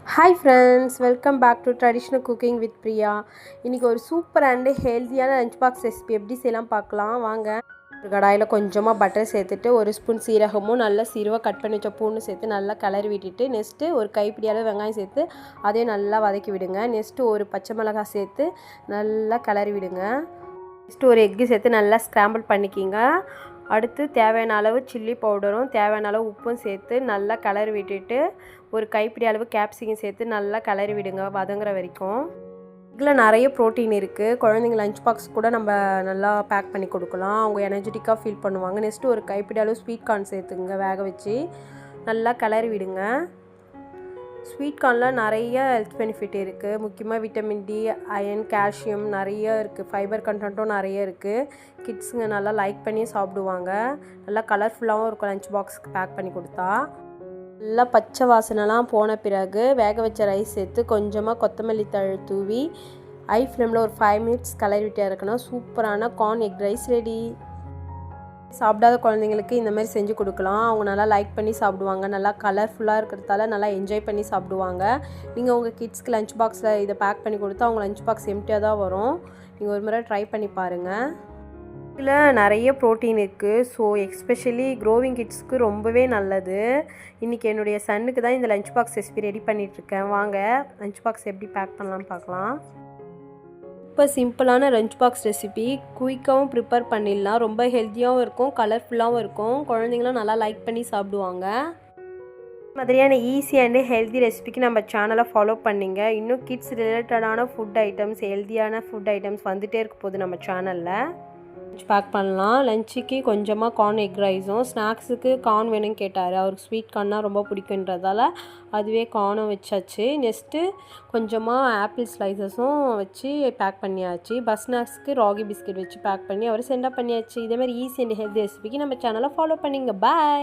Hi friends, welcome back to Traditional Cooking with Priya. இன்னைக்கு ஒரு super and ஹெல்தியான lunch box recipe எப்படி செய்யலாம் பார்க்கலாம் வாங்க. ஒரு கடாயில் கொஞ்சமாக பட்டர் சேர்த்துட்டு ஒரு ஸ்பூன் சீரகமும் நல்லா சீரகம் கட் பண்ணி வச்ச பூண்டு சேர்த்து நல்லா கிளறி விட்டுட்டு நெக்ஸ்ட்டு ஒரு கைப்பிடி அளவு வெங்காயம் சேர்த்து அதையும் நல்லா வதக்கி விடுங்க. நெக்ஸ்ட்டு ஒரு பச்சை மிளகாய் சேர்த்து நல்லா கிளறி விடுங்க. நெக்ஸ்ட்டு ஒரு எக்கு சேர்த்து நல்லா ஸ்க்ராம்பிள் பண்ணிக்கிங்க. அடுத்து தேவையான அளவு சில்லி பவுடரும் தேவையான அளவு உப்பும் சேர்த்து நல்லா கிளறி விட்டுட்டு ஒரு கைப்பிடி அளவு கேப்சிகம் சேர்த்து நல்லா கிளறி விடுங்க வதங்குற வரைக்கும். இதில் நிறைய ப்ரோட்டீன் இருக்குது. குழந்தைங்க லஞ்ச் பாக்ஸ் கூட நம்ம நல்லா பேக் பண்ணி கொடுக்கலாம். அவங்க எனர்ஜெட்டிக்காக ஃபீல் பண்ணுவாங்க. நெக்ஸ்ட்டு ஒரு கைப்பிடி அளவு ஸ்வீட் கார்ன் சேர்த்துங்க. வேக வச்சு நல்லா கிளறி விடுங்க. ஸ்வீட் கார்னில் நிறைய ஹெல்த் பெனிஃபிட் இருக்குது. முக்கியமாக விட்டமின் டி, அயன், கால்சியம் நிறைய இருக்குது. ஃபைபர் கண்டென்ட்டும் நிறைய இருக்குது. கிட்ஸுங்க நல்லா லைக் பண்ணி சாப்பிடுவாங்க. நல்லா கலர்ஃபுல்லாகவும் இருக்கும் லஞ்ச் பாக்ஸுக்கு பேக் பண்ணி கொடுத்தா. நல்லா பச்சை வாசனைலாம் போன பிறகு வேக வச்ச ரைஸ் சேர்த்து கொஞ்சமாக கொத்தமல்லி தழை தூவி ஹை ஃப்ளேமில் ஒரு 5 மினிட்ஸ் கிளறி விட்டு இறக்கணும். சூப்பரான கார்ன் எக் ரைஸ் ரெடி. சாப்பிடாத குழந்தைங்களுக்கு இந்த மாதிரி செஞ்சு கொடுக்கலாம். அவங்க நல்லா லைக் பண்ணி சாப்பிடுவாங்க. நல்லா கலர்ஃபுல்லாக இருக்கிறதால நல்லா என்ஜாய் பண்ணி சாப்பிடுவாங்க. நீங்கள் உங்கள் கிட்ஸ்க்கு லஞ்ச் பாக்ஸில் இதை பேக் பண்ணி கொடுத்தா அவங்க லஞ்ச் பாக்ஸ் எம்டியாக தான் வரும். நீங்கள் ஒரு முறை ட்ரை பண்ணி பாருங்கள். இதில் நிறைய ப்ரோட்டீன் இருக்குது. ஸோ எஸ்பெஷலி க்ரோவிங் கிட்ஸ்க்கு ரொம்பவே நல்லது. இன்றைக்கி என்னுடைய சன்னுக்கு தான் இந்த லஞ்ச் பாக்ஸ் ரெசிபி ரெடி பண்ணிகிட்ருக்கேன். வாங்க லஞ்ச் பாக்ஸ் எப்படி பேக் பண்ணலான்னு பார்க்கலாம். இப்போ சிம்பிளான லஞ்ச் பாக்ஸ் ரெசிபி குயிக்காகவும் ப்ரிப்பேர் பண்ணிடலாம். ரொம்ப ஹெல்த்தியாகவும் இருக்கும், கலர்ஃபுல்லாகவும் இருக்கும். குழந்தைங்களும் நல்லா லைக் பண்ணி சாப்பிடுவாங்க. மாதிரியான ஈஸி அண்டு ஹெல்தி ரெசிபிக்கு நம்ம சேனலை ஃபாலோ பண்ணிங்க. இன்னும் கிட்ஸ் ரிலேட்டடான ஃபுட் ஐட்டம்ஸ், ஹெல்த்தியான ஃபுட் ஐட்டம்ஸ் வந்துகிட்டே இருக்க போகுது நம்ம சேனலில். லஞ்ச் பேக் பண்ணலாம். லஞ்சுக்கு கொஞ்சமாக கார்ன் எக் ரைஸும், ஸ்நாக்ஸுக்கு கார்ன் வேணும்னு கேட்டார். அவருக்கு ஸ்வீட் கார்னால் ரொம்ப பிடிக்குன்றதால அதுவே கார்னும் வச்சாச்சு. நெக்ஸ்ட்டு கொஞ்சமாக ஆப்பிள் ஸ்லைசஸும் வச்சு பேக் பண்ணியாச்சு. பஸ் ஸ்நாக்ஸ்க்கு ராகி பிஸ்கெட் வச்சு பேக் பண்ணி அவர் சென்டாக பண்ணியாச்சு. இதேமாதிரி ஈஸி அண்ட் ஹெல்தி ரெசிபிக்கு நம்ம சேனலை ஃபாலோ பண்ணிங்க. பாய்.